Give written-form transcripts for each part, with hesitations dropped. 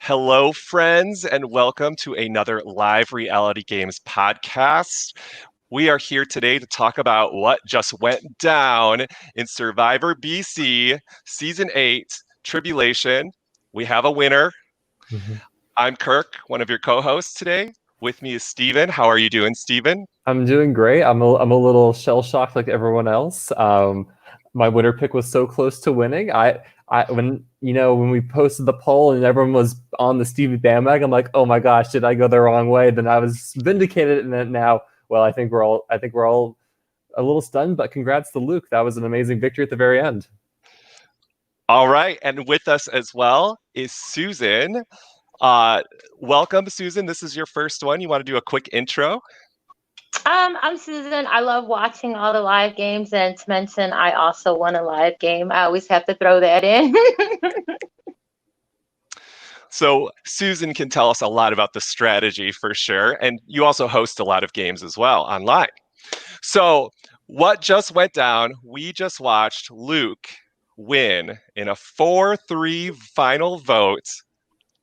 Hello, friends, and welcome to another live reality games podcast. We are here today to talk about what just went down in Survivor BC Season 8 Tribulation. We have a winner. I'm Kirk, one of your co hosts today. With me is Steven. How are you doing, Steven? I'm doing great. I'm a little shell shocked like everyone else. My winner pick was so close to winning. When we posted the poll and everyone was on the Stevie bandwagon, I'm like, oh my gosh, did I go the wrong way? Then I was vindicated, and then now, well, I think we're all a little stunned. But congrats to Luke. That was an amazing victory at the very end. All right, and with us as well is Susan. Welcome, Susan. This is your first one. You want to do a quick intro? I'm Susan. I love watching all the live games, and to mention, I also won a live game. I always have to throw that in. So Susan can tell us a lot about the strategy for sure, and you also host a lot of games as well online. So what just went down? We just watched Luke win in a 4-3 final vote.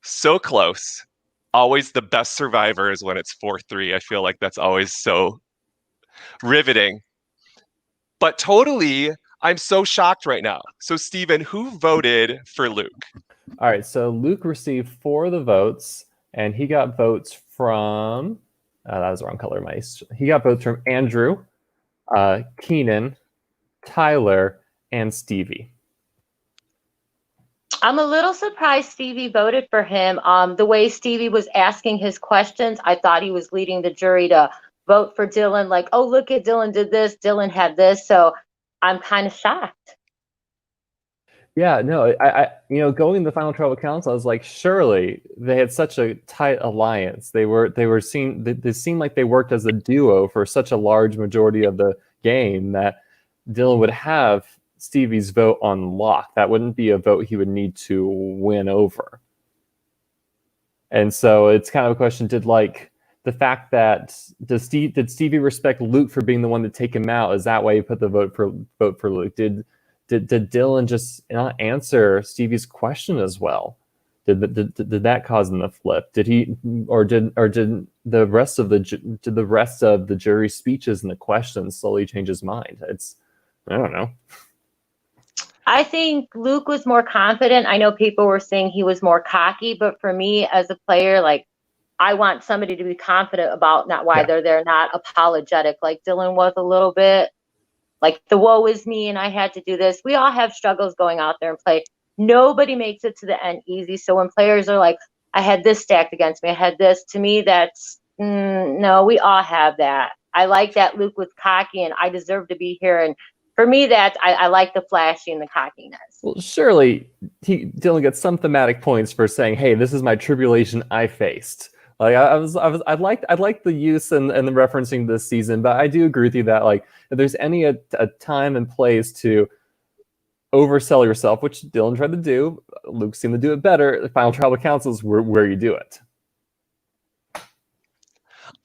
So close. Always the best survivor is when it's 4-3. I feel like that's always so riveting. But totally, I'm so shocked right now. So, Steven, who voted for Luke? All right, so Luke received 4 of the votes, and he got votes from... that was the wrong color, mice. He got votes from Andrew, Keenan, Tyler, and Stevie. I'm a little surprised Stevie voted for him. The way Stevie was asking his questions, I thought he was leading the jury to vote for Dylan. Like, oh, look at Dylan did this. Dylan had this. So I'm kind of shocked. Yeah, no, I going to the final tribal council, I was like, surely they had such a tight alliance. They seemed like they worked as a duo for such a large majority of the game that Dylan would have Stevie's vote on lock. That wouldn't be a vote he would need to win over. And so it's kind of a question: did Stevie respect Luke for being the one to take him out? Is that why he put the vote for Luke? Did Dylan just not answer Stevie's question as well? Did that cause him to flip? Did the rest of the jury's speeches and the questions slowly change his mind? I don't know. I think Luke was more confident. I know people were saying he was more cocky, but for me as a player, like, I want somebody to be confident about not why they're there, not apologetic. Like Dylan was a little bit like, the woe is me and I had to do this. We all have struggles going out there and play. Nobody makes it to the end easy. So when players are like, I had this stacked against me, I had this, to me, that's, no, we all have that. I like that Luke was cocky and I deserve to be here. And for me, that I like the flashy and the cockiness. Well, surely Dylan gets some thematic points for saying, "Hey, this is my tribulation I faced." Like I like the use and the referencing this season, but I do agree with you that, like, if there's a time and place to oversell yourself, which Dylan tried to do, Luke seemed to do it better. The final tribal council is where you do it.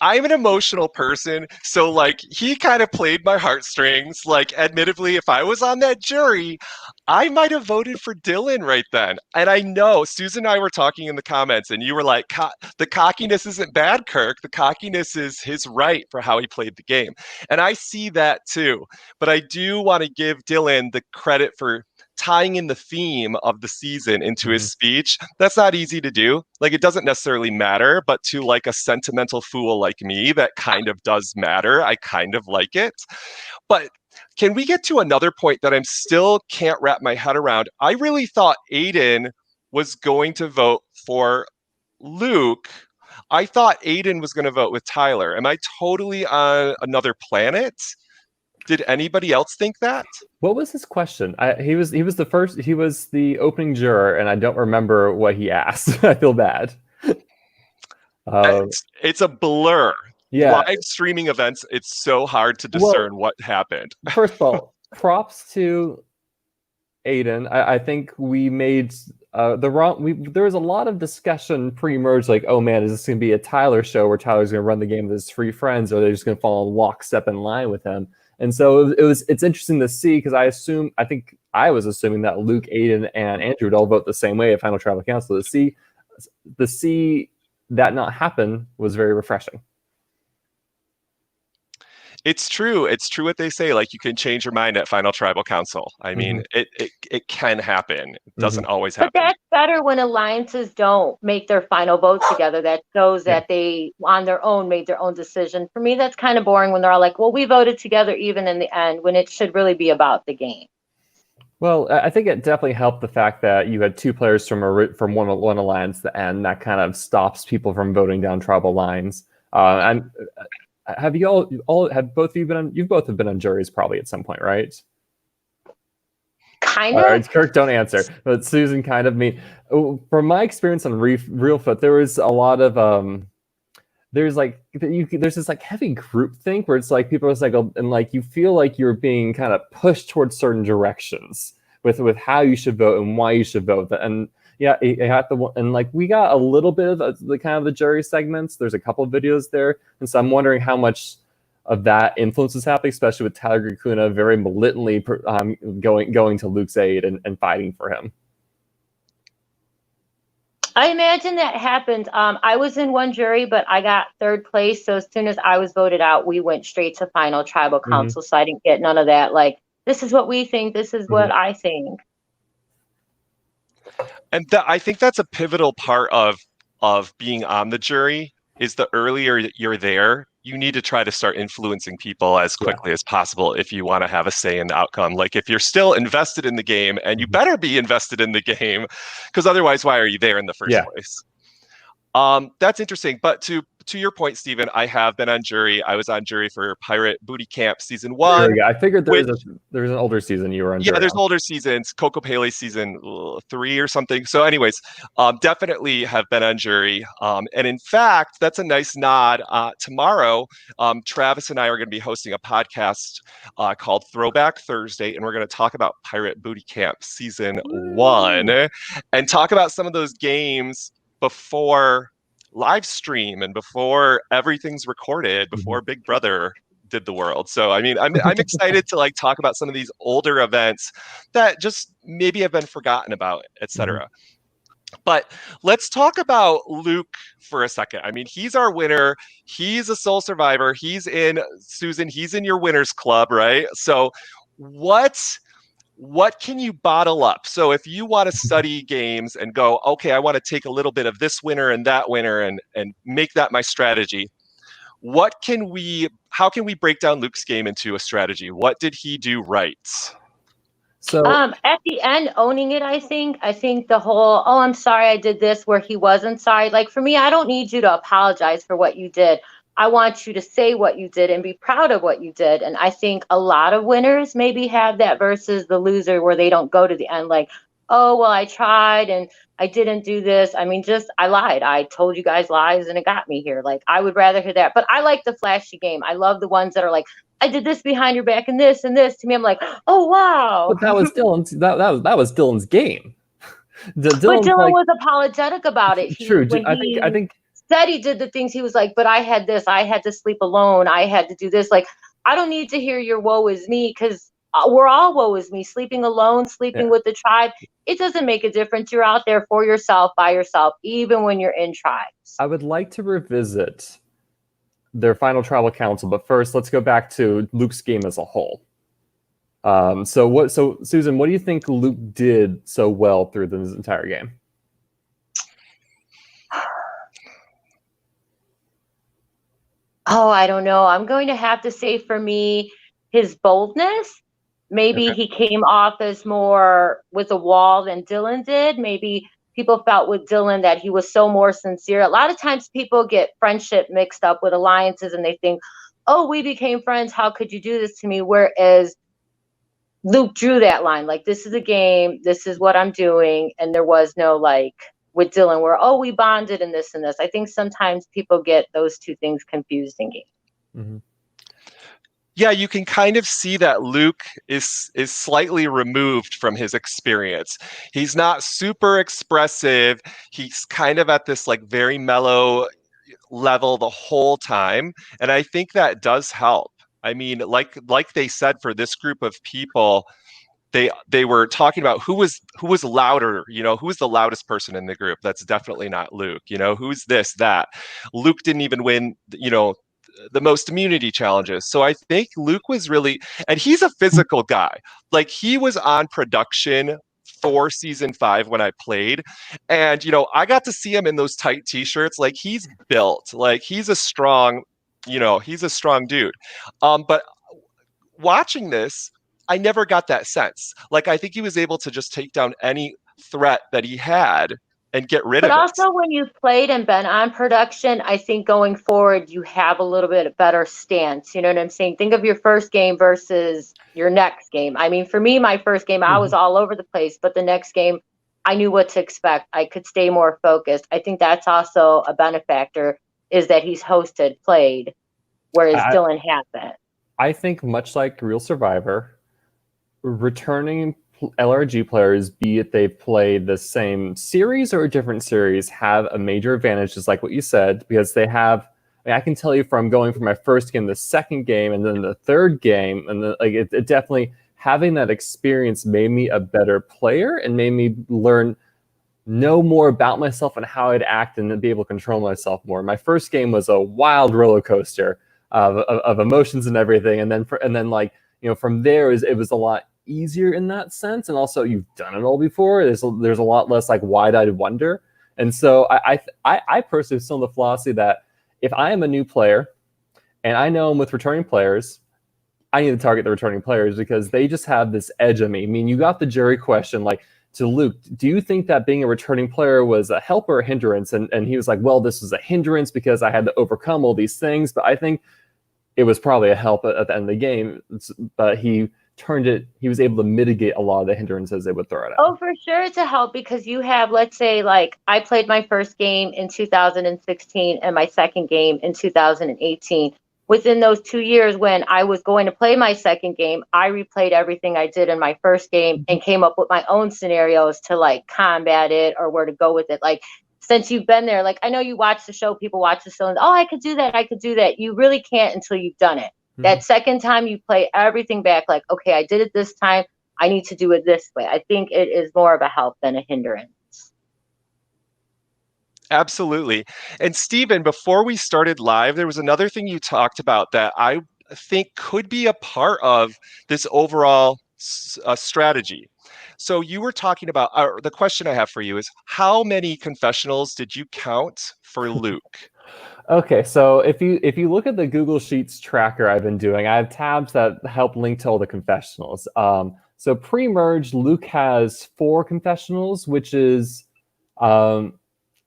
I'm an emotional person, so like he kind of played my heartstrings. Like, admittedly, if I was on that jury, I might have voted for Dylan right then. And I know Susan and I were talking in the comments, and you were like, the cockiness isn't bad, Kirk. The cockiness is his right for how he played the game. And I see that too. But I do want to give Dylan the credit for tying in the theme of the season into his speech. That's not easy to do. Like, it doesn't necessarily matter, but to like a sentimental fool like me, that kind of does matter. I kind of like it. But can we get to another point that I'm still can't wrap my head around? I really thought Aiden was going to vote for Luke. I thought Aiden was going to vote with Tyler. Am I totally on another planet? Did anybody else think that? What was his question? He was the opening juror, and I don't remember what he asked. I feel bad. It's a blur. Yeah. Live streaming events, it's so hard to discern what happened. First of all, props to Aiden. I think we made there was a lot of discussion pre-merge, like, oh man, is this going to be a Tyler show where Tyler's going to run the game with his three friends, or they're just going to follow lockstep in line with him? And so it's interesting to see, because I think I was assuming that Luke, Aiden, and Andrew would all vote the same way at Final Tribal Council, to see to see that not happen was very refreshing. It's true. It's true what they say. Like, you can change your mind at Final Tribal Council. I mean, it can happen. It doesn't always But happen. that's better when alliances don't make their final vote together. That shows that they, on their own, made their own decision. For me, that's kind of boring when they're all like, well, we voted together even in the end, when it should really be about the game. Well, I think it definitely helped the fact that you had 2 players from one alliance, and that kind of stops people from voting down tribal lines. And have you all have both of you been on? You both have been on juries probably at some point, right? Kind All of. right, Kirk, don't answer. But Susan, kind of me. From my experience on Reelfoot, there was a lot of there's this like heavy group think where it's like people are like, and like you feel like you're being kind of pushed towards certain directions with how you should vote and why you should vote. And yeah, it had to, and like we got a little bit of the kind of the jury segments. There's a couple of videos there, and so I'm wondering how much of that influence is happening, especially with Tyler Gacuna very militantly going to Luke's aid and fighting for him. I imagine that happened. I was in one jury, but I got 3rd place. So as soon as I was voted out, we went straight to Final Tribal Council. So I didn't get none of that. Like, this is what we think. This is what I think. And I think that's a pivotal part of being on the jury, is the earlier you're there, you need to try to start influencing people as quickly as possible if you want to have a say in the outcome. Like, if you're still invested in the game, and you better be invested in the game, because otherwise, why are you there in the first place? That's interesting. But to your point, Stephen, I have been on jury. I was on jury for Pirate Booty Camp season 1. I figured there's an older season you were on jury. Yeah, there's older seasons, Coco Pele season 3 or something. So anyways, definitely have been on jury. And in fact, that's a nice nod. Tomorrow, Travis and I are going to be hosting a podcast called Throwback Thursday, and we're going to talk about Pirate Booty Camp season 1 and talk about some of those games before live stream and before everything's recorded, before Big Brother did the world. So I mean, I'm excited to like talk about some of these older events that just maybe have been forgotten about, etc. But let's talk about Luke for a second. I mean, he's our winner. He's a sole survivor. He's in, Susan, he's in your winners club, right? So what can you bottle up? So if you want to study games and go, okay, I want to take a little bit of this winner and that winner and make that my strategy, how can we break down Luke's game into a strategy? What did he do right? So at the end, owning it, I think the whole, oh, I'm sorry I did this, where he wasn't sorry. Like, for me, I don't need you to apologize for what you did. I want you to say what you did and be proud of what you did. And I think a lot of winners maybe have that versus the loser, where they don't go to the end like, oh, well, I tried and I didn't do this. I mean, I lied. I told you guys lies and it got me here. Like, I would rather hear that. But I like the flashy game. I love the ones that are like, I did this behind your back and this and this. To me, I'm like, oh, wow. But that was Dylan's that was Dylan's game. But Dylan was apologetic about it. True. I think said he did the things, he was like, but I had this, I had to sleep alone, I had to do this. Like, I don't need to hear your woe is me, because we're all woe is me. Sleeping alone, sleeping with the tribe, it doesn't make a difference. You're out there for yourself, by yourself, even when you're in tribes. I would like to revisit their final tribal council, but first let's go back to Luke's game as a whole. So Susan, what do you think Luke did so well through this entire game? Oh, I don't know. I'm going to have to say, for me, his boldness. Maybe he came off as more with a wall than Dylan did. Maybe people felt with Dylan that he was so more sincere. A lot of times people get friendship mixed up with alliances and they think, oh, we became friends, how could you do this to me? Whereas Luke drew that line, like, this is a game, this is what I'm doing. And there was no, like, with Dylan, where, oh, we bonded in this and this. I think sometimes people get those two things confused in games. Yeah, you can kind of see that Luke is slightly removed from his experience. He's not super expressive. He's kind of at this like very mellow level the whole time. And I think that does help. I mean, like they said, for this group of people, they were talking about who was louder, who was the loudest person in the group. That's definitely not Luke. Who's this, that. Luke didn't even win, the most immunity challenges. So I think Luke was really, and he's a physical guy. Like, he was on production for season 5 when I played. And, I got to see him in those tight t-shirts. Like, he's built, like he's a strong dude. But watching this, I never got that sense. Like, I think he was able to just take down any threat that he had and get rid of it. But also, when you've played and been on production, I think going forward, you have a little bit better stance. You know what I'm saying? Think of your first game versus your next game. I mean, for me, my first game, I was all over the place, but the next game, I knew what to expect. I could stay more focused. I think that's also a benefactor, is that he's hosted, played, whereas Dylan hasn't. I think much like Real Survivor, returning LRG players, be it they've played the same series or a different series, have a major advantage, just like what you said, because they have. I can tell you from going from my first game, the second game, and then the third game, and it definitely, having that experience made me a better player and made me know more about myself and how I'd act and be able to control myself more. My first game was a wild roller coaster of emotions and everything, and then from there it was a lot easier in that sense, and also you've done it all before. There's a lot less like wide-eyed wonder, and so I personally still have the philosophy that if I am a new player and I know I'm with returning players, I need to target the returning players because they just have this edge on me. I mean, you got the jury question, like, to Luke, do you think that being a returning player was a help or a hindrance? And he was like, well, this was a hindrance because I had to overcome all these things, but I think it was probably a help at the end of the game. But he was able to mitigate a lot of the hindrances they would throw at him. Oh, for sure it's a help, because you have, let's say, like, I played my first game in 2016 and my second game in 2018. Within those 2 years, when I was going to play my second game, I replayed everything I did in my first game and came up with my own scenarios to like combat it or where to go with it. Like, since you've been there, like, I know you watch the show, people watch the show and, oh, I could do that. You really can't until you've done it. That second time you play everything back, like, okay, I did it this time, I need to do it this way. I think it is more of a help than a hindrance. Absolutely. And Stephen, before we started live, there was another thing you talked about that I think could be a part of this overall strategy. So you were talking about, the question I have for you is, how many confessionals did you count for Luke? Okay, so if you look at the Google Sheets tracker I've been doing, I have tabs that help link to all the confessionals. So pre-merge, Luke has 4 confessionals, which is on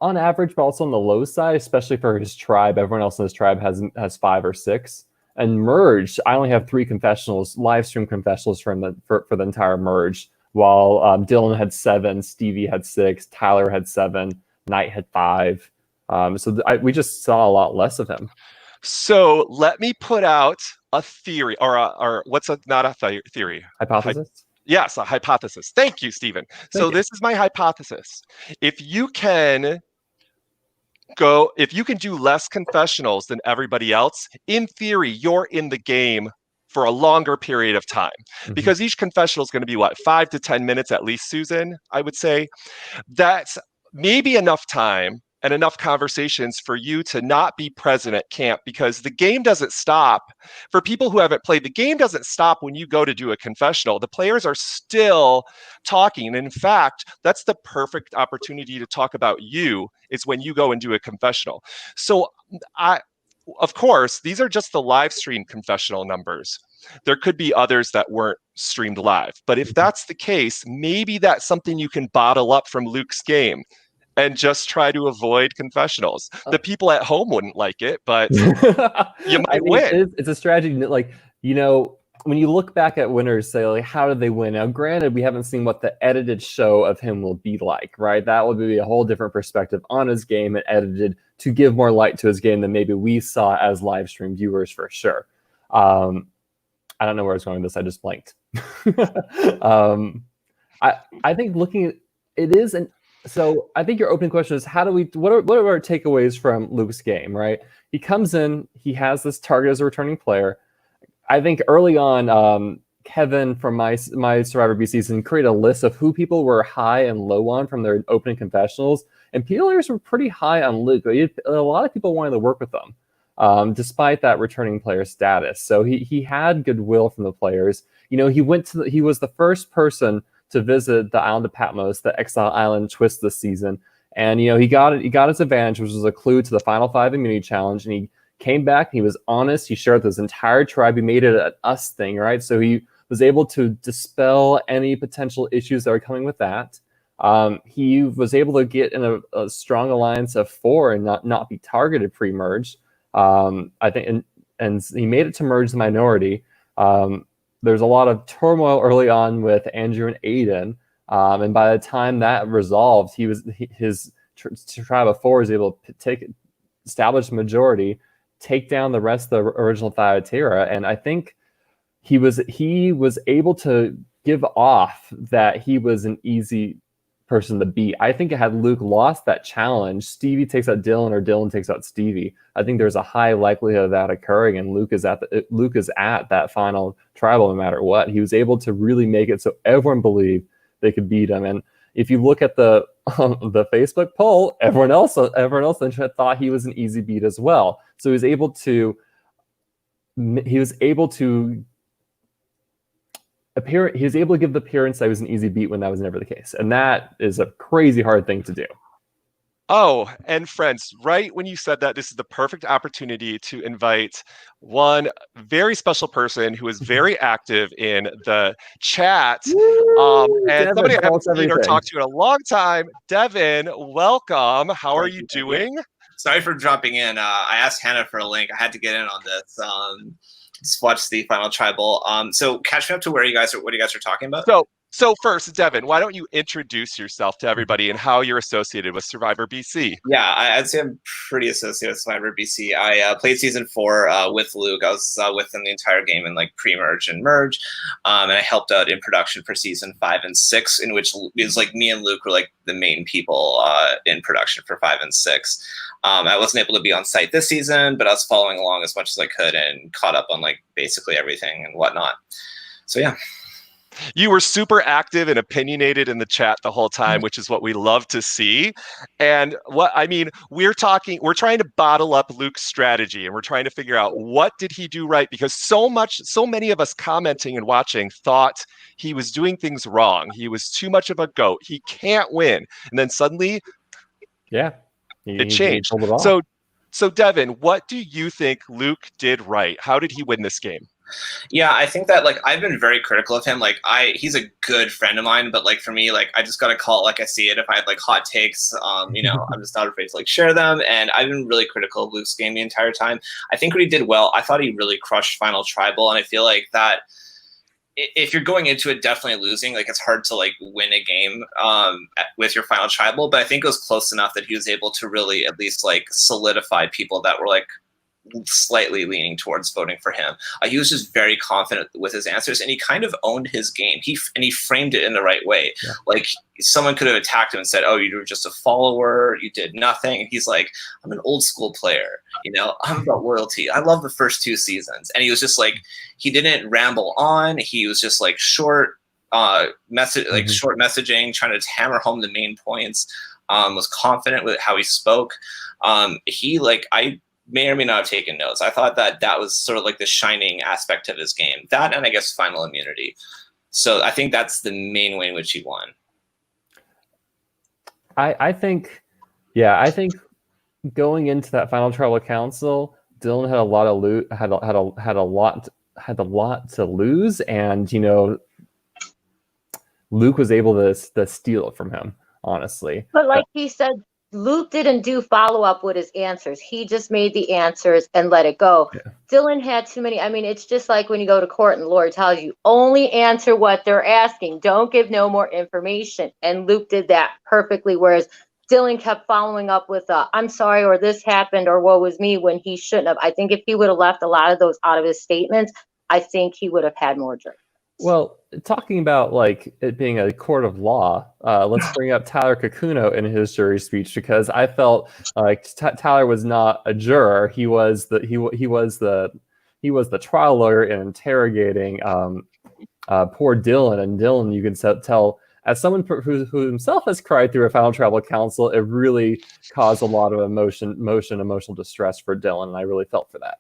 average, but also on the low side, especially for his tribe. Everyone else in his tribe has 5 or 6. And merge, I only have 3 confessionals, live stream confessionals for the entire merge, while Dylan had 7, Stevie had 6, Tyler had 7, Knight had 5. We just saw a lot less of him. So let me put out a theory, or what's not a theory? Hypothesis? Yes, a hypothesis. Thank you, Stephen. This is my hypothesis. If you can do less confessionals than everybody else, in theory, you're in the game for a longer period of time, because each confessional is going to be 5 to 10 minutes at least, Susan, I would say. That's maybe enough time and enough conversations for you to not be present at camp, because the game doesn't stop. For people who haven't played, the game doesn't stop when you go to do a confessional. The players are still talking. And in fact, that's the perfect opportunity to talk about you, is when you go and do a confessional. So of course, these are just the live stream confessional numbers. There could be others that weren't streamed live. But if that's the case, maybe that's something you can bottle up from Luke's game and just try to avoid confessionals. The people at home wouldn't like it, but you might win. It's a strategy that, like, when you look back at winners, say, like, how did they win? Now, granted, we haven't seen what the edited show of him will be like, right? That would be a whole different perspective on his game and edited to give more light to his game than maybe we saw as live stream viewers, for sure. I don't know where I was going with this. I just blanked. I think looking at it is so I think your opening question is, what are our takeaways from Luke's game, right? He comes in, he has this target as a returning player. I think early on, Kevin from my Survivor B season created a list of who people were high and low on from their opening confessionals, and players were pretty high on Luke. A lot of people wanted to work with them, despite that returning player status. So he had goodwill from the players. He was the first person to visit the island of Patmos, the Exile Island twist this season, and he got his advantage, which was a clue to the Final Five immunity challenge, and he came back, he was honest, he shared with his entire tribe, he made it an us thing, right? So he was able to dispel any potential issues that were coming with that. He was able to get in a strong alliance of 4 and not be targeted pre-merge. I think, and he made it to merge the minority. There's a lot of turmoil early on with Andrew and Aiden, and by the time that resolved, his tribe of 4 was able to establish a majority, take down the rest of the original Thyatira, and I think he was able to give off that he was an easy person to beat. I think had Luke lost that challenge, Stevie takes out Dylan or Dylan takes out Stevie, I think there's a high likelihood of that occurring, and Luke is at that final tribal no matter what. He was able to really make it so everyone believed they could beat him, and if you look at the Facebook poll, everyone else in the chat thought he was an easy beat as well. So he was able to give the appearance that he was an easy beat when that was never the case, and that is a crazy hard thing to do. Oh, and friends, right when you said that, this is the perfect opportunity to invite one very special person who is very active in the chat. And Devin, somebody I haven't seen or everything. talked to in a long time. Devin, welcome. How are you doing? Sorry for dropping in. I asked Hannah for a link. I had to get in on this. Just watch the final tribal. So catch me up to what you guys are talking about. So first, Devin, why don't you introduce yourself to everybody and how you're associated with Survivor BC? Yeah, I'd say I'm pretty associated with Survivor BC. I played season 4 with Luke. I was with him the entire game in like pre-merge and merge, and I helped out in production for season 5 and 6, in which it was like me and Luke were like the main people in production for 5 and 6. I wasn't able to be on site this season, but I was following along as much as I could and caught up on like basically everything and whatnot. So yeah. You were super active and opinionated in the chat the whole time, which is what we love to see. And we're trying to bottle up Luke's strategy, and we're trying to figure out what did he do right, because so many of us commenting and watching thought he was doing things wrong. He was too much of a goat. He can't win. And then suddenly, it changed. So Devin, what do you think Luke did right? How did he win this game? Yeah, I think that like I've been very critical of him. Like he's a good friend of mine, but like for me, like I just gotta call it like I see it. If I had like hot takes, I'm just not afraid to like share them. And I've been really critical of Luke's game the entire time. I think what he did well, I thought he really crushed Final Tribal, and I feel like that if you're going into it definitely losing, like it's hard to like win a game with your Final Tribal. But I think it was close enough that he was able to really at least like solidify people that were like slightly leaning towards voting for him. He was just very confident with his answers, and he kind of owned his game. He framed it in the right way. Yeah. Like someone could have attacked him and said, "Oh, you were just a follower. You did nothing." And he's like, "I'm an old school player. I'm about loyalty. I love the first 2 seasons." And he was just like, he didn't ramble on. He was just like short messaging, trying to hammer home the main points. Was confident with how he spoke. I may or may not have taken notes. I thought that was sort of like the shining aspect of his game. That, and I guess final immunity. So I think that's the main way in which he won. I think going into that final tribal council, Dylan had a lot to lose, and Luke was able to steal it from him, honestly. But like he said, Luke didn't do follow-up with his answers. He just made the answers and let it go. Yeah. Dylan had too many. I mean, it's just like when you go to court and the lawyer tells you, only answer what they're asking. Don't give no more information. And Luke did that perfectly, whereas Dylan kept following up with, I'm sorry, or this happened, or woe was me, when he shouldn't have. I think if he would have left a lot of those out of his statements, I think he would have had more jury. Well, talking about like it being a court of law, let's bring up Tyler Kakuno in his jury speech, because I felt like Tyler was not a juror. He was the trial lawyer in interrogating poor Dylan. And Dylan, you can tell, as someone who himself has cried through a final tribal council, it really caused a lot of emotional distress for Dylan, and I really felt for that.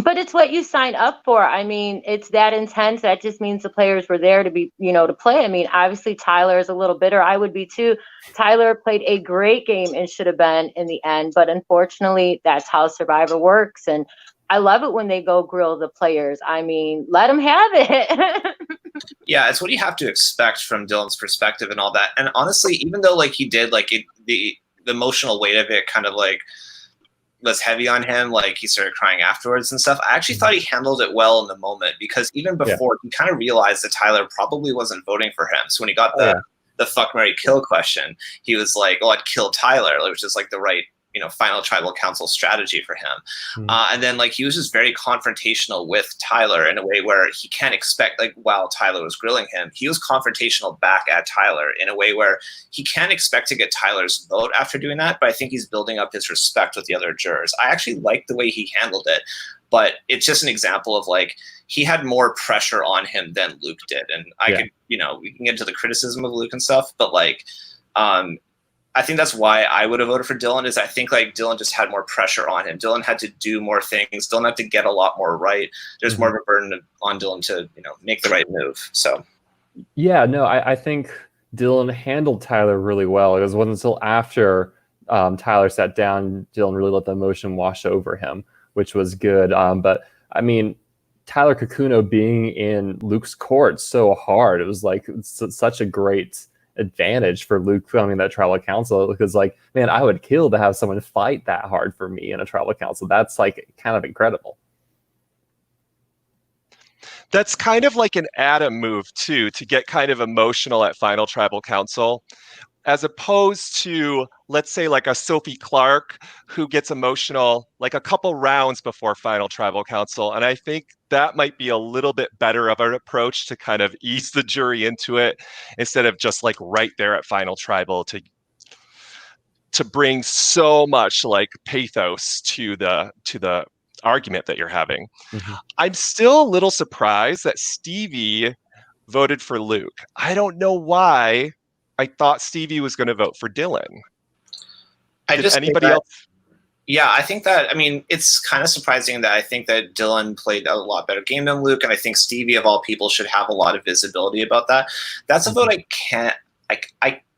But it's what you signed up for. I mean, it's that intense. That just means the players were there to be, to play. I mean, obviously Tyler is a little bitter. I would be too. Tyler played a great game and should have been in the end. But unfortunately, that's how Survivor works. And I love it when they go grill the players. I mean, let them have it. Yeah, it's what you have to expect from Dylan's perspective and all that. And honestly, even though like he did like the emotional weight of it kind of like was heavy on him, like he started crying afterwards and stuff, I actually thought he handled it well in the moment, because even before he kind of realized that Tyler probably wasn't voting for him. So when he got the fuck, marry, kill question, he was like, oh, I'd kill Tyler, which is like the right final tribal council strategy for him. And then like he was just very confrontational with Tyler in a way where he can't expect, like while Tyler was grilling him, he was confrontational back at Tyler in a way where he can't expect to get Tyler's vote after doing that. But I think he's building up his respect with the other jurors. I actually like the way he handled it, but it's just an example of like he had more pressure on him than Luke did. And I could, we can get into the criticism of Luke and stuff, but like, I think that's why I would have voted for Dylan, is I think like Dylan just had more pressure on him. Dylan had to do more things. Dylan had to get a lot more right. There's more of a burden on Dylan to, make the right move. So. Yeah, no, I think Dylan handled Tyler really well. It wasn't until after Tyler sat down, Dylan really let the emotion wash over him, which was good. But I mean, Tyler Kakuno being in Luke's court so hard, it was like such a great advantage for Luke filming that tribal council, because like, man, I would kill to have someone fight that hard for me in a tribal council. That's like kind of incredible. That's kind of like an Adam move too, to get kind of emotional at final tribal council, as opposed to, let's say, like a Sophie Clark who gets emotional like a couple rounds before final tribal council. And I think that might be a little bit better of an approach to kind of ease the jury into it, instead of just like right there at final tribal to bring so much like pathos to the argument that you're having. I'm still a little surprised that Stevie voted for Luke. I don't know why. I thought Stevie was going to vote for Dylan. Did anybody else? Yeah, I think that, I mean, it's kind of surprising that I think that Dylan played a lot better game than Luke, and I think Stevie, of all people, should have a lot of visibility about that. That's a vote I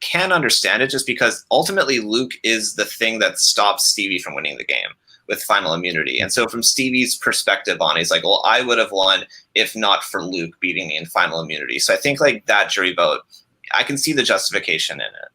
can't understand it, just because ultimately Luke is the thing that stops Stevie from winning the game with final immunity. And so from Stevie's perspective on, he's like, well, I would have won if not for Luke beating me in final immunity. So I think like that jury vote, I can see the justification in it.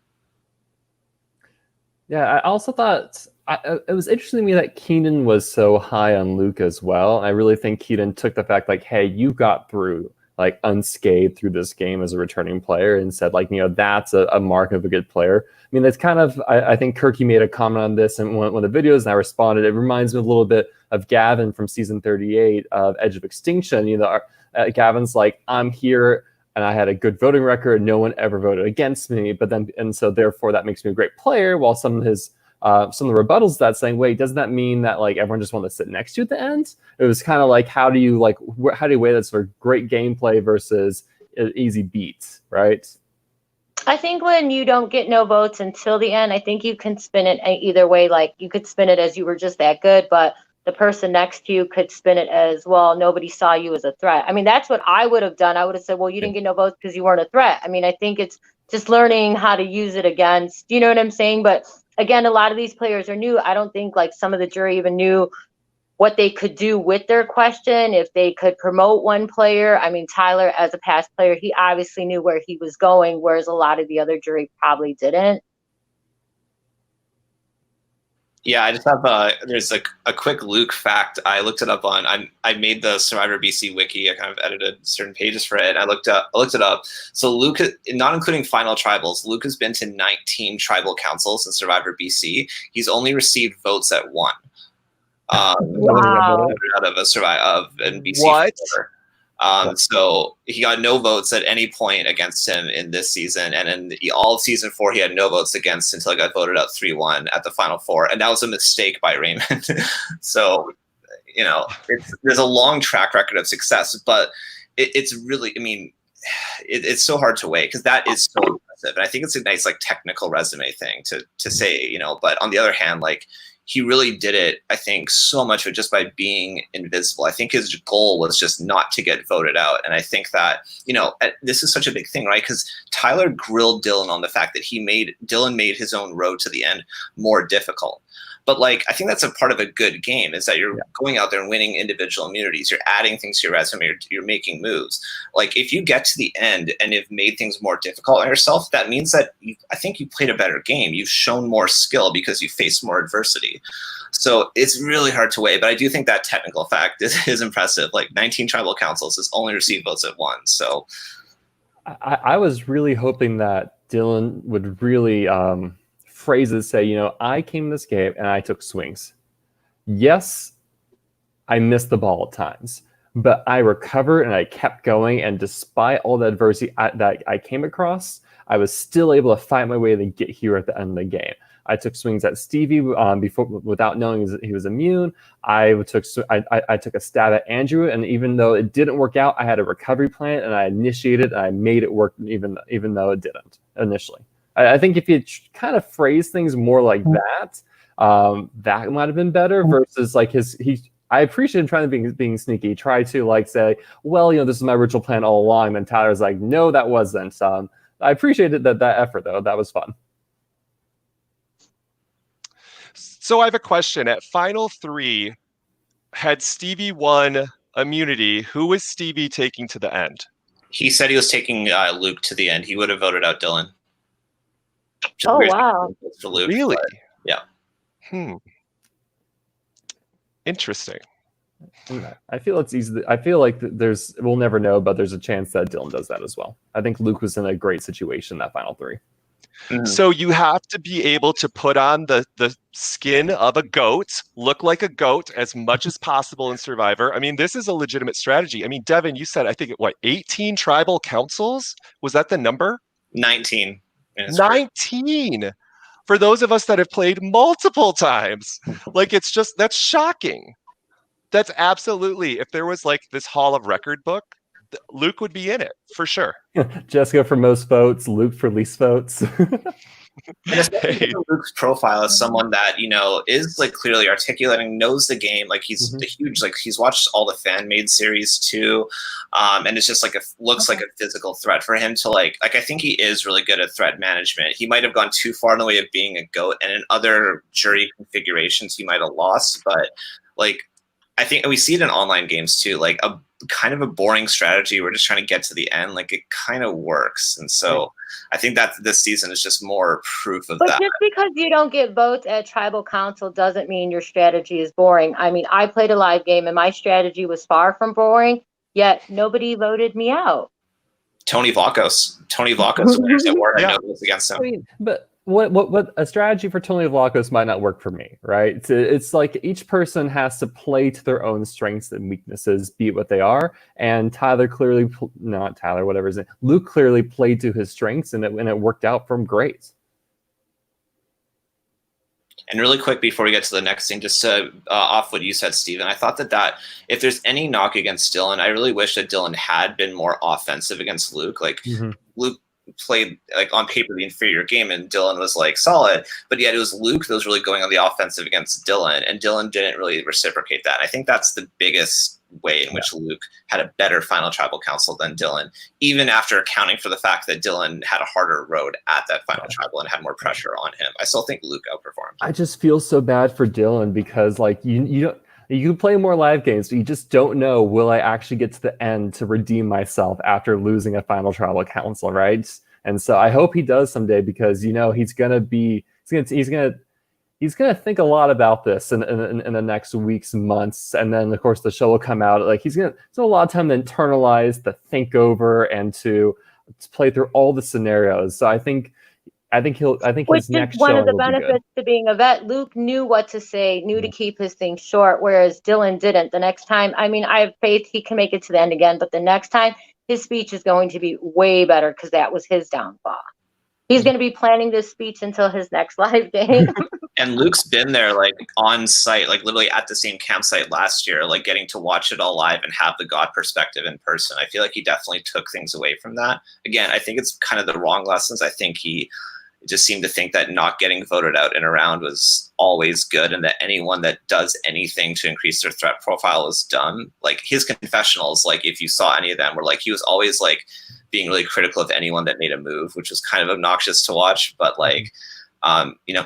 Yeah, I also thought it was interesting to me that Keenan was so high on Luke as well. I really think Keenan took the fact like, hey, you got through like unscathed through this game as a returning player, and said like, that's a mark of a good player. I mean, that's kind of, I think Kirk, made a comment on this in one of the videos, and I responded. It reminds me a little bit of Gavin from season 38 of Edge of Extinction. Gavin's like, I'm here and I had a good voting record. No one ever voted against me. But then, and so therefore that makes me a great player. While some of the rebuttals to that saying, wait, doesn't that mean that like everyone just wanted to sit next to you at the end? It was kind of like, how do you weigh that sort of great gameplay versus easy beats, right? I think when you don't get no votes until the end, I think you can spin it either way. Like you could spin it as you were just that good, but the person next to you could spin it as, well, nobody saw you as a threat. I mean, that's what I would have done. I would have said, well, you didn't get no votes because you weren't a threat. I mean, I think it's just learning how to use it against, you know what I'm saying? But again, a lot of these players are new. I don't think like some of the jury even knew what they could do with their question, if they could promote one player. I mean, Tyler, as a past player, he obviously knew where he was going, whereas a lot of the other jury probably didn't. Yeah, I just have there's a quick Luke fact. I looked it up on. I made the Survivor BC wiki. I kind of edited certain pages for it. I looked it up. So Luke, not including final tribals, Luke has been to 19 tribal councils in Survivor BC. He's only received votes at one. Wow. Out of a Survivor in BC. What? So he got no votes at any point against him in this season, and in all of season 4 he had no votes against until he got voted out 3-1 at the final 4, and that was a mistake by Raymond. So there's a long track record of success, but it's really, I mean, it's so hard to weigh because that is so impressive. And I think it's a nice like technical resume thing to say, you know, but on the other hand, like he really did it, I think, so much of it just by being invisible. I think his goal was just not to get voted out. And I think that, you know, this is such a big thing, right? Because Tyler grilled Dylan on the fact that Dylan made his own road to the end more difficult. But like, I think that's a part of a good game is that you're going out there and winning individual immunities. You're adding things to your resume. You're making moves. Like if you get to the end and have made things more difficult on yourself, that means that I think you played a better game. You've shown more skill because you faced more adversity. So it's really hard to weigh, but I do think that technical fact is impressive. Like 19 tribal councils has only received votes at once. So I was really hoping that Dylan would really phrases say, you know, I came to this game and I took swings. Yes, I missed the ball at times, but I recovered and I kept going. And despite all the adversity that I came across, I was still able to fight my way to get here at the end of the game. I took swings at Stevie before without knowing he was immune. I took a stab at Andrew, and even though it didn't work out, I had a recovery plan and I initiated and I made it work, even though it didn't initially. I think if you kind of phrase things more like that, that might have been better versus like I appreciate him trying to being sneaky. Try to like say, well, you know, this is my original plan all along. And then Tyler's like, no, that wasn't. I appreciated that effort though. That was fun. So I have a question. At Final 3, had Stevie won immunity, who was Stevie taking to the end? He said he was taking Luke to the end. He would have voted out Dylan. Oh, wow. For Luke, really? But, yeah. Interesting. I feel it's easy. I feel like we'll never know, but there's a chance that Dylan does that as well. I think Luke was in a great situation that Final 3. Mm-hmm. So you have to be able to put on the skin of a goat, look like a goat as much as possible in Survivor. I mean, this is a legitimate strategy. I mean, Devin, you said, I think, 18 tribal councils? Was that the number? 19. 19 for those of us that have played multiple times. Like, that's shocking. That's absolutely, if there was like this Hall of Record book, Luke would be in it for sure. Jessica for most votes, Luke for least votes. And especially Luke's profile as someone that, you know, is like clearly articulating, knows the game. Like he's a huge, like he's watched all the fan made series too. And it's just like looks like a physical threat for him to like I think he is really good at threat management. He might have gone too far in the way of being a goat, and in other jury configurations he might have lost. But like I think, and we see it in online games too, like a kind of a boring strategy. We're just trying to get to the end. Like it kind of works. And so I think that this season is just more proof of that. But just because you don't get votes at tribal council doesn't mean your strategy is boring. I mean, I played a live game and my strategy was far from boring, yet nobody voted me out. Tony Vlachos winners at War. I know this against him. I mean, but what a strategy for Tony Vlachos might not work for me, right? It's like each person has to play to their own strengths and weaknesses, be it what they are. And Luke clearly played to his strengths, and it worked out for him great. And really quick before we get to the next thing, just to off what you said, Steven, I thought that if there's any knock against Dylan, I really wish that Dylan had been more offensive against Luke. Like Luke played like on paper the inferior game and Dylan was like solid, but yet it was Luke that was really going on the offensive against Dylan, and Dylan didn't really reciprocate that. I think that's the biggest way in which Luke had a better final tribal council than Dylan, even after accounting for the fact that Dylan had a harder road at that final tribal and had more pressure on him. I still think Luke outperformed. I just feel so bad for Dylan because like you don't. You can play more live games, but you just don't know, will I actually get to the end to redeem myself after losing a final tribal council, right? And so I hope he does someday, because, you know, he's gonna think a lot about this in the next weeks, months, and then of course the show will come out. Like he's gonna spend a lot of time to internalize, to think over, and to play through all the scenarios. So I think his next one show of the will be good. benefits to being a vet. Luke knew what to say, knew to keep his things short, whereas Dylan didn't. The next time, I mean, I have faith he can make it to the end again, but the next time his speech is going to be way better, because that was his downfall. He's going to be planning this speech until his next live game. And Luke's been there, like on site, like literally at the same campsite last year, like getting to watch it all live and have the God perspective in person. I feel like he definitely took things away from that. Again, I think it's kind of the wrong lessons. I think he just seemed to think that not getting voted out in a round was always good, and that anyone that does anything to increase their threat profile is dumb. Like his confessionals, like if you saw any of them, were like he was always like being really critical of anyone that made a move, which was kind of obnoxious to watch. But like,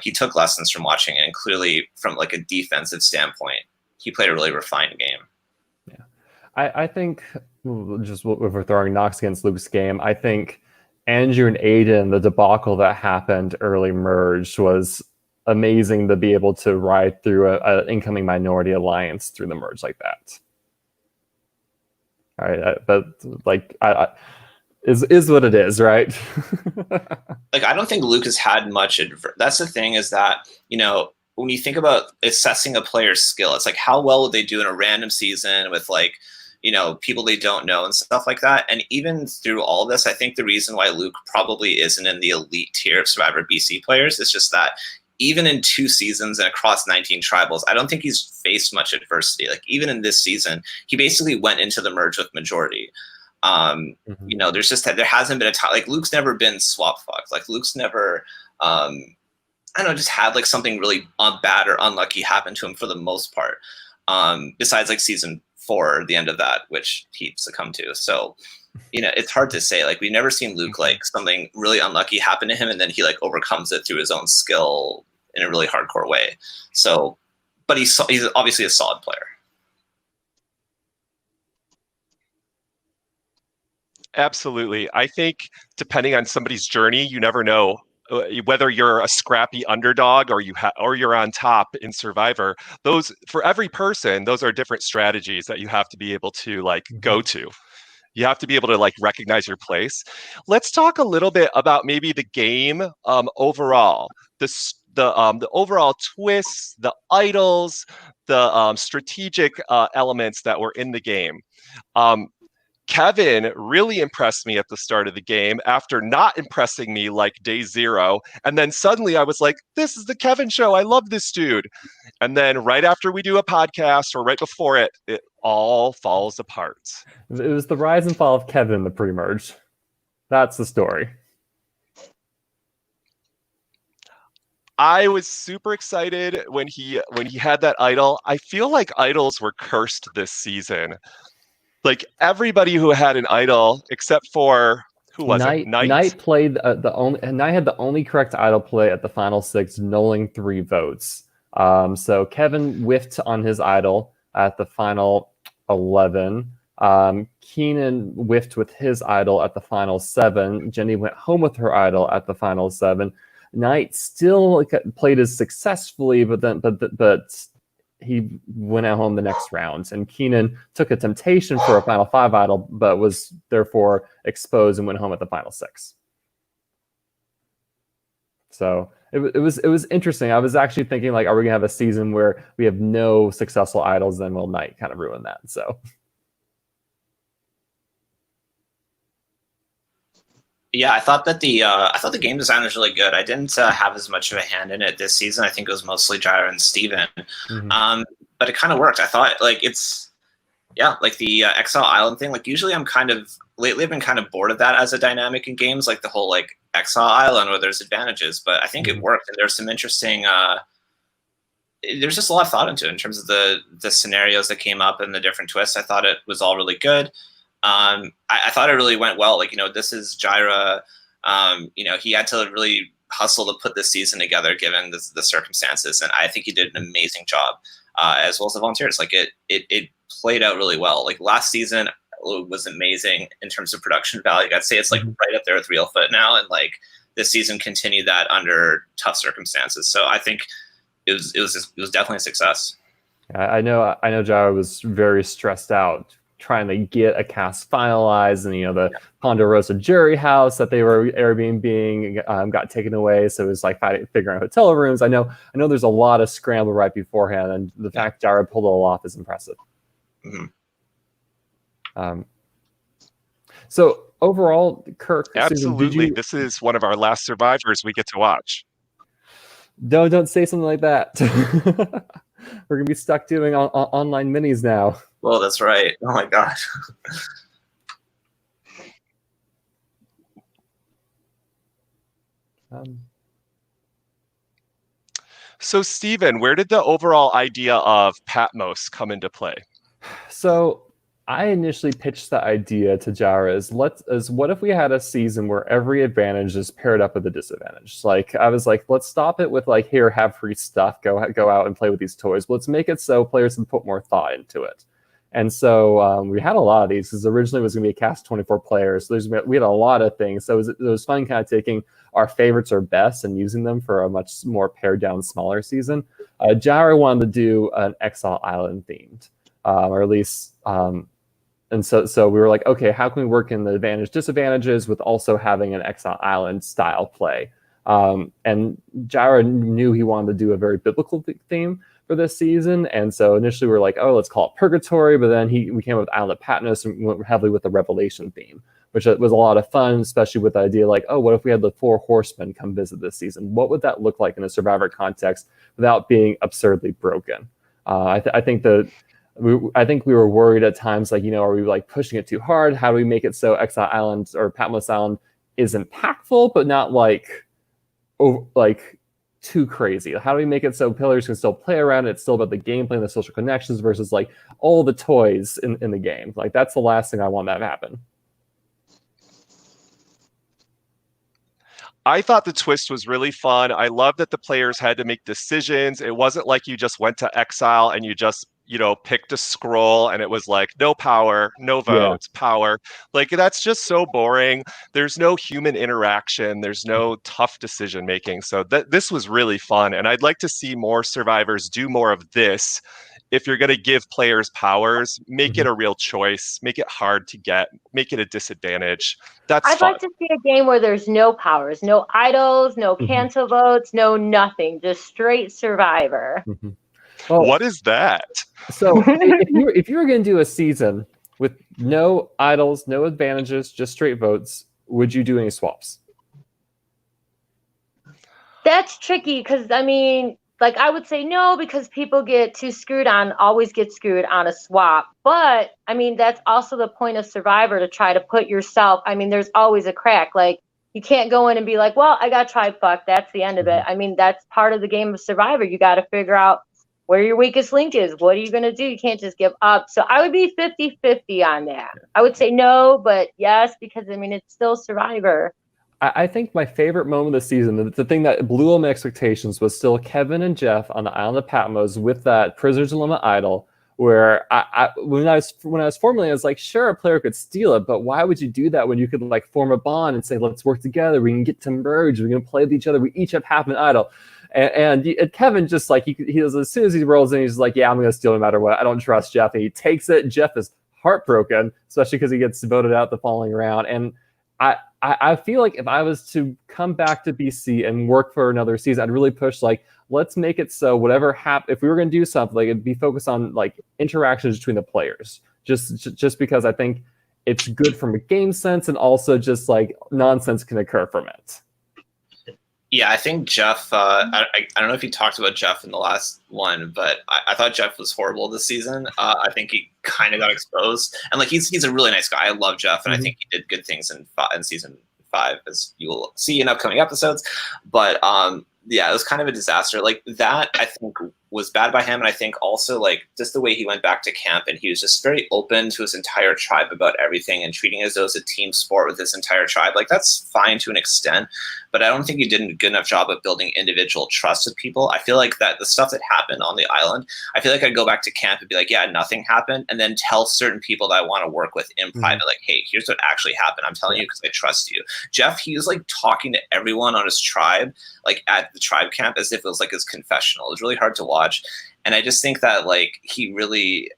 he took lessons from watching it, and clearly from like a defensive standpoint, he played a really refined game. Yeah, I think just if we're throwing Knox against Luke's game, I think Andrew and Aiden, the debacle that happened early merge was amazing to be able to ride through an incoming minority alliance through the merge like that. All right, but like is what it is, right? Like I don't think Luke has had much. That's the thing, is that when you think about assessing a player's skill, it's like how well would they do in a random season with like people they don't know and stuff like that. And even through all this, I think the reason why Luke probably isn't in the elite tier of Survivor BC players is just that even in 2 seasons and across 19 tribals, I don't think he's faced much adversity. Like even in this season, he basically went into the merge with majority. There's just there hasn't been a time like Luke's never been swap fucked. Like Luke's never, just had like something really bad or unlucky happen to him for the most part. Besides like season 4, the end of that, which he succumbed to. So, it's hard to say. Like we've never seen Luke like something really unlucky happen to him, and then he like overcomes it through his own skill in a really hardcore way. So, but he's obviously a solid player. Absolutely. I think depending on somebody's journey, you never know whether you're a scrappy underdog or you're on top in Survivor. Those, for every person, those are different strategies that you have to be able to like go to. You have to be able to like recognize your place. Let's talk a little bit about maybe the game overall. The overall twists, the idols, the strategic elements that were in the game. Kevin really impressed me at the start of the game after not impressing me like day 0. And then suddenly I was like, this is the Kevin show. I love this dude. And then right after we do a podcast or right before it, it all falls apart. It was the rise and fall of Kevin in the pre-merge. That's the story. I was super excited when he had that idol. I feel like idols were cursed this season. Like everybody who had an idol, except for who was it? Knight played Knight had the only correct idol play at the final 6, nulling 3 votes. So Kevin whiffed on his idol at the final 11. Keenan whiffed with his idol at the final 7. Jenny went home with her idol at the final 7. Knight still played as successfully, but he went at home the next round, and Keenan took a temptation for a final 5 idol, but was therefore exposed and went home at the final 6. So it was interesting. I was actually thinking, like, are we gonna have a season where we have no successful idols? Then will Knight kind of ruin that? So. Yeah, I thought that the game design was really good. I didn't have as much of a hand in it this season. I think it was mostly Gyra and Steven. But it kind of worked. I thought like like the Exile Island thing. Like usually lately I've been kind of bored of that as a dynamic in games, like the whole like Exile Island where there's advantages. But I think it worked, and there's some interesting. There's just a lot of thought into it in terms of the scenarios that came up and the different twists. I thought it was all really good. I thought it really went well. Like, this is Gyra. He had to really hustle to put this season together given the circumstances. And I think he did an amazing job, as well as the volunteers. Like it played out really well. Like last season was amazing in terms of production value. I'd say it's like right up there with Real Foot now. And like this season continued that under tough circumstances. So I think it was definitely a success. I know Gyra was very stressed out trying to get a cast finalized, and the Ponderosa jury house that they were Airbnb got taken away, so it was like figuring out hotel rooms. I know there's a lot of scramble right beforehand, and the fact Gyra pulled it all off is impressive. So overall, Kirk, absolutely, Susan, this is one of our last survivors we get to watch. Don't say something like that. We're gonna be stuck doing online minis now. Well, that's right. Oh my gosh. So, Steven, where did the overall idea of Patmos come into play? So I initially pitched the idea to Jara as what if we had a season where every advantage is paired up with a disadvantage? Like I was like, let's stop it with like, here, have free stuff, go out and play with these toys. Let's make it so players can put more thought into it. And so we had a lot of these because originally it was going to be a cast of 24 players. So we had a lot of things. So it was fun kind of taking our favorites or best and using them for a much more pared down, smaller season. Jara wanted to do an Exile Island themed, or at least, and so we were like, okay, how can we work in the advantage disadvantages with also having an Exile Island style play? And Jara knew he wanted to do a very biblical theme for this season, and so initially we were like, oh, let's call it Purgatory, but then we came up with Island of Patmos and went heavily with the Revelation theme, which was a lot of fun, especially with the idea like, oh, what if we had the 4 horsemen come visit this season? What would that look like in a Survivor context without being absurdly broken? I think we were worried at times, like, are we like pushing it too hard? How do we make it so Exile Island or Patmos Island is impactful, but not like too crazy? How do we make it so players can still play around it? It's still about the gameplay and the social connections versus like all the toys in the game. Like that's the last thing I want that to happen. I thought the twist was really fun. I love that the players had to make decisions. It wasn't like you just went to exile and you just picked a scroll and it was like, no power, no votes, power. Like, that's just so boring. There's no human interaction. There's no tough decision making. So this was really fun. And I'd like to see more survivors do more of this. If you're going to give players powers, make it a real choice, make it hard to get, make it a disadvantage. I'd like to see a game where there's no powers, no idols, no cancel votes, no nothing, just straight Survivor. Well, what is that? So if you were going to do a season with no idols, no advantages, just straight votes, would you do any swaps? That's tricky because, I mean, like I would say no because people always get screwed on a swap. But, I mean, that's also the point of Survivor, to try to put yourself, I mean, there's always a crack. Like, you can't go in and be like, well, I got tribe fucked. That's the end of it. I mean, that's part of the game of Survivor. You got to figure out where your weakest link is. What are you going to do? You can't just give up. So I would be 50-50 on that. I would say no, but yes, because, I mean, it's still Survivor. I think my favorite moment of the season, the thing that blew all my expectations, was still Kevin and Jeff on the island of Patmos with that Prisoner's Dilemma idol, where when I was formulating, I was like, sure, a player could steal it, but why would you do that when you could like form a bond and say, let's work together, we can get to merge, we're going to play with each other, we each have half an idol. And Kevin just like, he was, as soon as he rolls in, he's like, yeah, I'm going to steal no matter what. I don't trust Jeff. And he takes it. Jeff is heartbroken, especially because he gets voted out the following round. And I feel like if I was to come back to BC and work for another season, I'd really push like, let's make it so whatever happens, if we were going to do something, like it'd be focused on like interactions between the players, just because I think it's good from a game sense, and also just like nonsense can occur from it. Yeah, I think Jeff, I don't know if you talked about Jeff in the last one, but I thought Jeff was horrible this season. I think he kind of got exposed. And like he's a really nice guy. I love Jeff, and I think he did good things in season 5, as you will see in upcoming episodes. But yeah, it was kind of a disaster. Like that, I think, was bad by him. And I think also like just the way he went back to camp, and he was just very open to his entire tribe about everything and treating it as though it's a team sport with his entire tribe. Like that's fine to an extent, but I don't think he did a good enough job of building individual trust with people. I feel like that the stuff that happened on the island, I feel like I'd go back to camp and be like, yeah, nothing happened. And then tell certain people that I want to work with in private, like, hey, here's what actually happened. I'm telling you because I trust you. Jeff, he was like talking to everyone on his tribe, like at the tribe camp, as if it was like his confessional. It was really hard to watch. And I just think that like he really,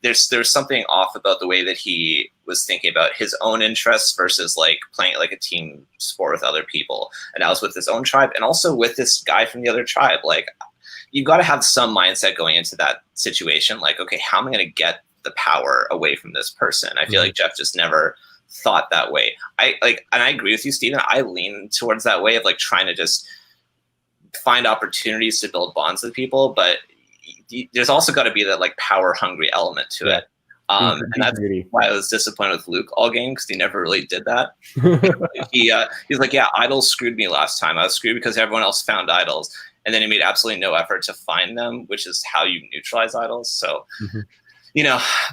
there's something off about the way that he was thinking about his own interests versus like playing like a team sport with other people. And that was with his own tribe and also with this guy from the other tribe. Like you've got to have some mindset going into that situation. Like, okay, how am I going to get the power away from this person? I feel like Jeff just never thought that way. And I agree with you, Steven. I lean towards that way of like trying to just find opportunities to build bonds with people, but there's also got to be that like power hungry element to it. And that's why I was disappointed with Luke all game, because he never really did that. He's like, yeah, idols screwed me last time. I was screwed because everyone else found idols, and then he made absolutely no effort to find them, which is how you neutralize idols. So,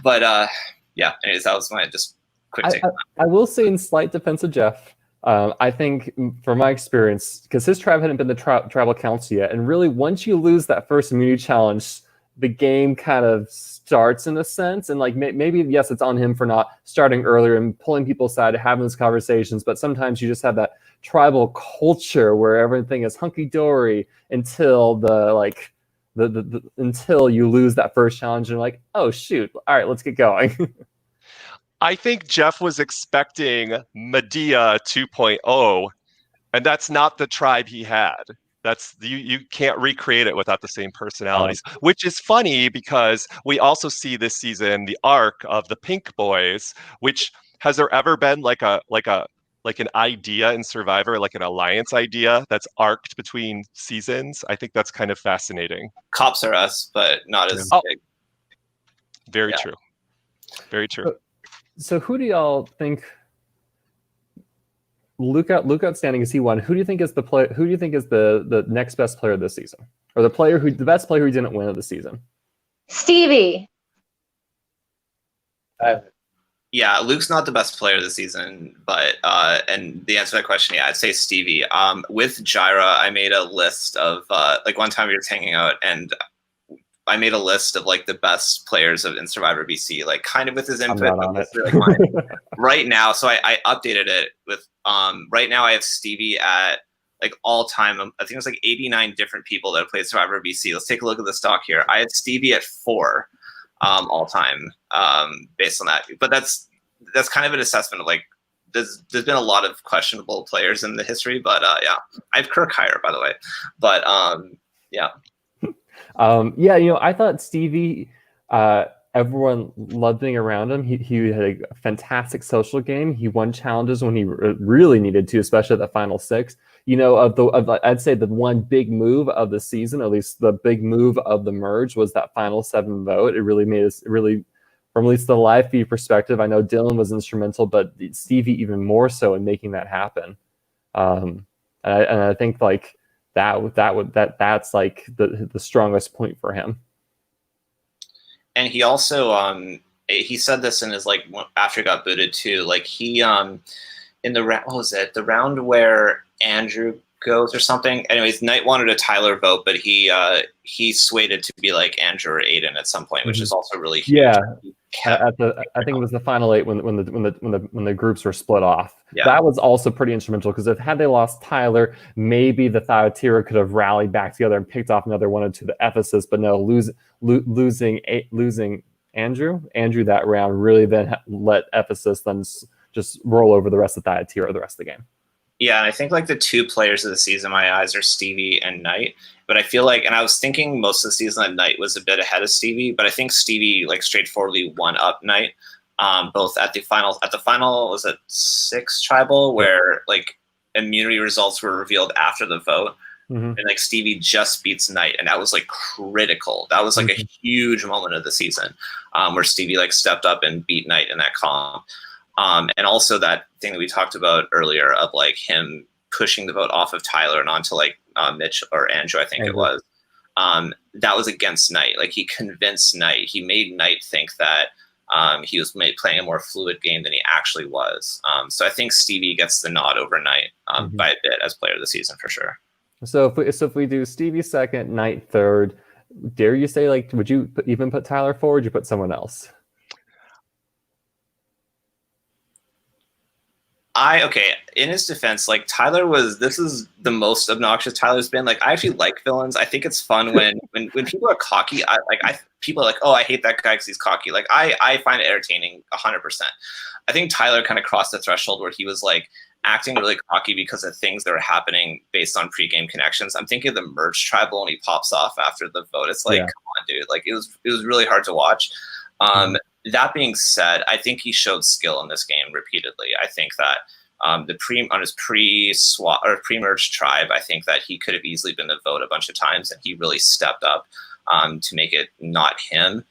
but yeah. Anyways, that was my just quick take. I will say, in slight defense of Jeff, I think from my experience, because his tribe hadn't been the tribal council yet, and really once you lose that first immunity challenge, the game kind of starts in a sense. And like maybe, yes, it's on him for not starting earlier and pulling people aside to have those conversations, but sometimes you just have that tribal culture where everything is hunky-dory until until you lose that first challenge and you're like, oh shoot, all right, let's get going. I think Jeff was expecting Medea 2.0, and that's not the tribe he had. That's you can't recreate it without the same personalities, which is funny because we also see this season the arc of the Pink Boys. Which has there ever been like an idea in Survivor, like an alliance idea that's arced between seasons? I think that's kind of fascinating. Cops Are Us, but not as big. Very true. Very true. So who do y'all think? Luke outstanding as he won. Who do you think is the player? Who do you think is the next best player this season, or the best player who didn't win of the season? Stevie. Yeah, Luke's not the best player of the season, but and the answer to that question, yeah, I'd say Stevie. With Jaira, I made a list of like one time we were hanging out, and I made a list of like the best players in Survivor BC, like kind of with his input. Right now, so I updated it with right now I have Stevie at like all time. I think it's like 89 different people that have played Survivor BC. Let's take a look at the stock here. I have Stevie at 4 all time based on that. But that's kind of an assessment of like there's been a lot of questionable players in the history, but yeah, I have Kirk higher, by the way. But yeah. I thought Stevie, everyone loved being around him. He had a fantastic social game. He won challenges when he really needed to, especially at the final 6. I'd say the one big move of the season, at least the big move of the merge, was that final 7 vote. It really made us from at least the live feed perspective. I know Dylan was instrumental, but Stevie even more so in making that happen. And I think like that's like the strongest point for him. And he also he said this in his like after he got booted too. Like he in the round, what was it? The round where Andrew goes or something. Anyways, Knight wanted a Tyler vote, but he swayed it to be like Andrew or Aiden at some point, which is also really huge. Yeah. I think it was the final 8 when the groups were split off. Yeah. That was also pretty instrumental because had they lost Tyler, maybe the Thyatira could have rallied back together and picked off another 1 or 2 to Ephesus. But no, losing Andrew that round really then let Ephesus then just roll over the rest of Thyatira the rest of the game. Yeah, and I think like the 2 players of the season in my eyes are Stevie and Knight. But I feel like, and I was thinking most of the season that Knight was a bit ahead of Stevie, but I think Stevie like straightforwardly won up Knight, both at the final. At the final was a 6 tribal where like immunity results were revealed after the vote, and like Stevie just beats Knight, and that was like critical. That was like a huge moment of the season, where Stevie like stepped up and beat Knight in that comp. And also that thing that we talked about earlier of like him pushing the vote off of Tyler and onto like Mitch or Andrew, I think it was. That was against Knight. Like he convinced Knight. He made Knight think that he was playing a more fluid game than he actually was. So I think Stevie gets the nod over Knight by a bit as player of the season for sure. So if we do Stevie 2nd, Knight 3rd, dare you say like would you even put Tyler forward? Would you put someone else? In his defense, like this is the most obnoxious Tyler's been. Like I actually like villains. I think it's fun when people are cocky. People are like, oh, I hate that guy because he's cocky. Like I find it entertaining 100%. I think Tyler kind of crossed the threshold where he was like acting really cocky because of things that were happening based on pregame connections. I'm thinking of the merge tribal when he pops off after the vote. It's like, come on, dude. Like it was really hard to watch. That being said, I think he showed skill in this game repeatedly. I think that On his pre-swap or pre-merge tribe, I think that he could have easily been the vote a bunch of times, and he really stepped up to make it not him.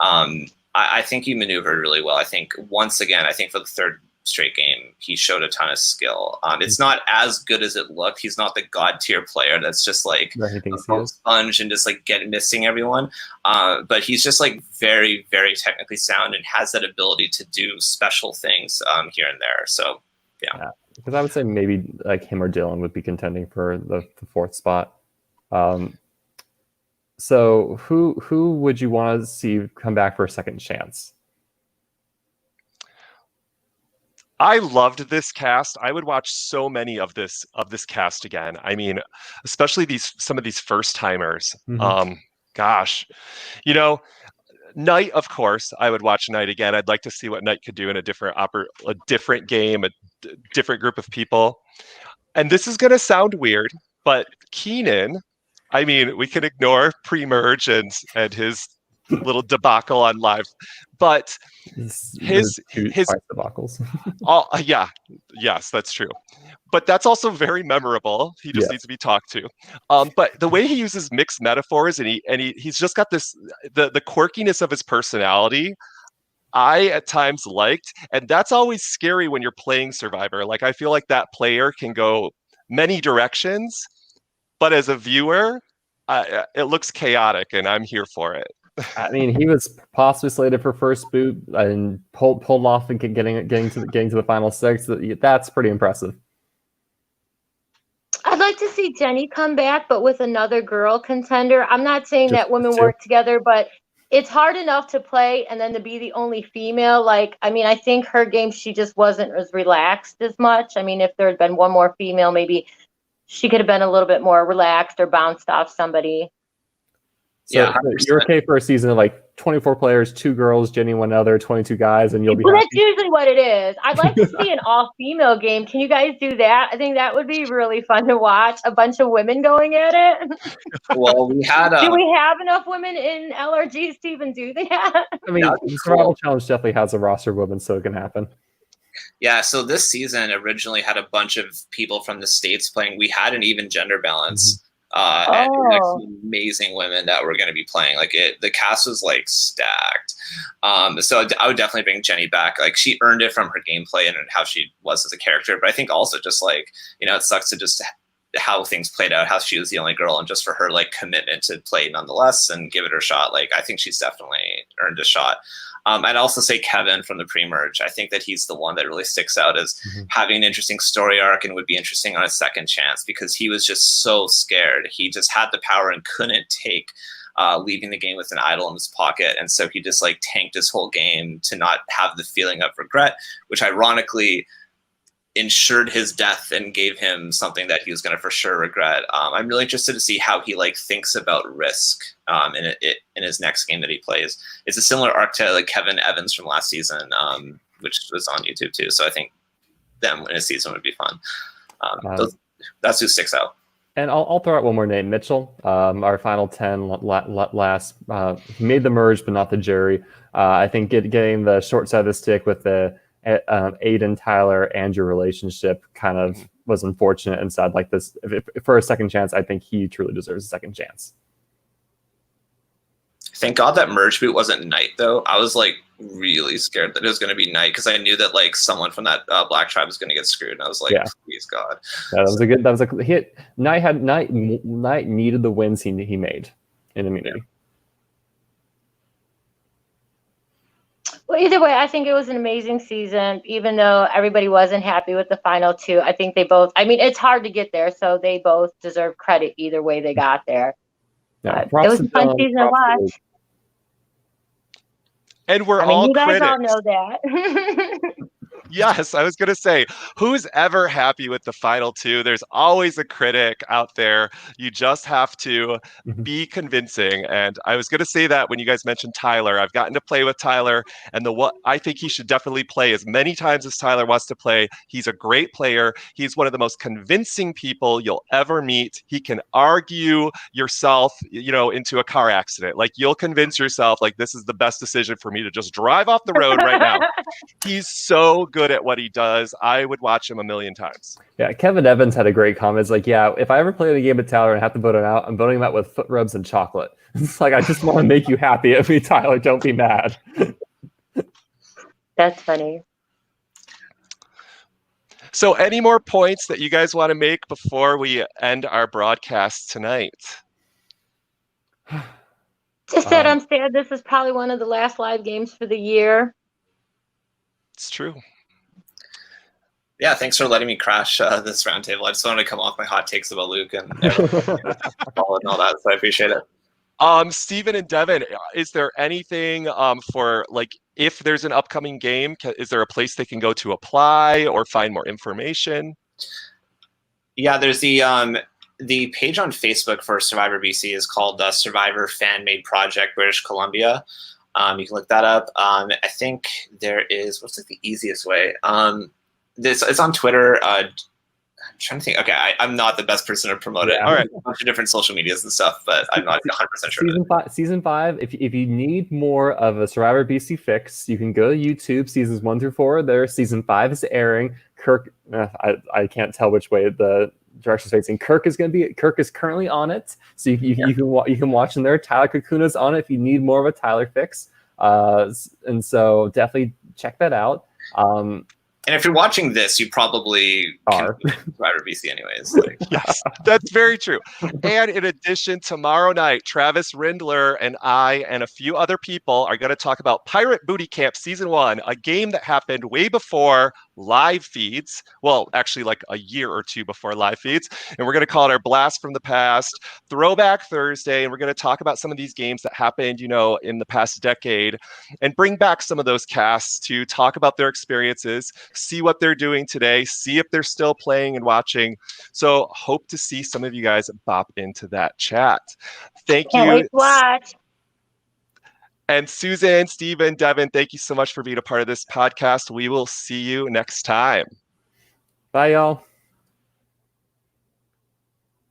I think he maneuvered really well. I think once again, I think for the third straight game, he showed a ton of skill. It's not as good as it looked. He's not the god tier player that's just like a sponge and just like missing everyone. But he's just like very, very technically sound and has that ability to do special things here and there. So yeah. Because I would say maybe like him or Dylan would be contending for the fourth spot. So who would you want to see come back for a second chance? I loved this cast. I would watch so many of this cast again. I mean, especially some of these first timers. Gosh, Knight, of course, I would watch Knight again. I'd like to see what Knight could do in a different game, a different group of people. And this is going to sound weird, but Keenan, I mean, we can ignore pre-merge and his little debacle on live, but his debacles. Yes, that's true. But that's also very memorable. He just needs to be talked to. But the way he uses mixed metaphors and he's just got this the quirkiness of his personality, I at times liked, and that's always scary when you're playing Survivor. Like I feel like that player can go many directions, but as a viewer, it looks chaotic, and I'm here for it. I mean, he was possibly slated for first boot and pulled off and getting to the final six. That's pretty impressive. I'd like to see Jenny come back, but with another girl contender. I'm not saying that women work together, but it's hard enough to play and then to be the only female. Like, I mean, I think her game, she just wasn't as relaxed as much. I mean, if there had been one more female, maybe she could have been a little bit more relaxed or bounced off somebody. So you're okay for a season of like 24 players, 2 girls, Jenny, one other, 22 guys, and you'll be happy. That's usually what it is. I'd like to see an all-female game. Can you guys do that? I think that would be really fun to watch. A bunch of women going at it. Well, we had. Do we have enough women in LRGs to even do that? I mean, the Survival Challenge definitely has a roster of women, so it can happen. Yeah, so this season originally had a bunch of people from the States playing. We had an even gender balance. And some amazing women that were going to be playing. Like the cast was like stacked. So I would definitely bring Jenny back. Like she earned it from her gameplay and how she was as a character. But I think also just like, it sucks to just how things played out, how she was the only girl, and just for her like commitment to play nonetheless and give it her shot. Like I think she's definitely earned a shot. I'd also say Kevin from the pre-merge. I think that he's the one that really sticks out as having an interesting story arc and would be interesting on a second chance because he was just so scared. He just had the power and couldn't take leaving the game with an idol in his pocket. And so he just like tanked his whole game to not have the feeling of regret, which ironically ensured his death and gave him something that he was going to for sure regret. I'm really interested to see how he like thinks about risk in his next game that he plays. It's a similar arc to like Kevin Evans from last season, which was on YouTube too. So I think them in a season would be fun. That's who sticks out. And I'll throw out one more name, Mitchell. Our final 10 last. He made the merge, but not the jury. I think getting the short side of the stick with the Aiden, Tyler, Andrew relationship kind of was unfortunate and sad. Like this, if for a second chance, I think he truly deserves a second chance. Thank God that merge boot wasn't Knight though. I was like really scared that it was going to be Knight because I knew that like someone from that black tribe was going to get screwed, and I was like, please God. Yeah, that was a hit. Knight needed the wins he made in immunity. Yeah. Well, either way, I think it was an amazing season, even though everybody wasn't happy with the final 2. I think they both, I mean, it's hard to get there, so they both deserve credit either way they got there. Yeah, it was a fun season to watch. And we're all you guys critics. all know that. Yes, I was going to say, who's ever happy with the final 2? There's always a critic out there. You just have to be convincing. And I was going to say that when you guys mentioned Tyler. I've gotten to play with Tyler, and I think he should definitely play as many times as Tyler wants to play. He's a great player. He's one of the most convincing people you'll ever meet. He can argue yourself, into a car accident. Like you'll convince yourself, like this is the best decision for me to just drive off the road right now. He's so good good at what he does. I would watch him a million times. Yeah, Kevin Evans had a great comment. It's like, yeah, if I ever play the game of Tyler and have to vote him out, I'm voting him out with foot rubs and chocolate. It's like, I just want to make you happy at me, Tyler. Don't be mad. That's funny. So any more points that you guys want to make before we end our broadcast tonight? Just that I'm sad this is probably one of the last live games for the year. It's true. Yeah, thanks for letting me crash this roundtable. I just wanted to come off my hot takes about Luke and all that, so I appreciate it. Steven and Devin, is there anything for, like, if there's an upcoming game, is there a place they can go to apply or find more information? Yeah, there's the page on Facebook for Survivor BC is called Survivor Fan Made Project British Columbia. You can look that up. I think there is, what's like the easiest way? It's on Twitter. I'm trying to think. Okay, I'm not the best person to promote it. All right, a bunch of different social medias and stuff, but I'm not 100% sure. Season 5. If you need more of a Survivor BC fix, you can go to YouTube. Seasons 1 through 4 there. Season 5 is airing. Kirk, I can't tell which way the direction's facing. Kirk is currently on it, so you can watch in there. Tyler Kakuna's on it if you need more of a Tyler fix, and so definitely check that out. And if you're watching this, you probably are Survivor BC anyways. Yes, that's very true. And in addition, tomorrow night, Travis Rindler and I and a few other people are going to talk about Pirate Booty Camp Season 1, a game that happened way before live feeds. Well, actually like a year or two before live feeds. And we're going to call it our Blast from the Past Throwback Thursday. And we're going to talk about some of these games that happened, in the past decade and bring back some of those casts to talk about their experiences, see what they're doing today, see if they're still playing and watching. So hope to see some of you guys bop into that chat. Thank you. Can't wait to watch. And Susan, Steven, Devin, thank you so much for being a part of this podcast. We will see you next time. Bye, y'all.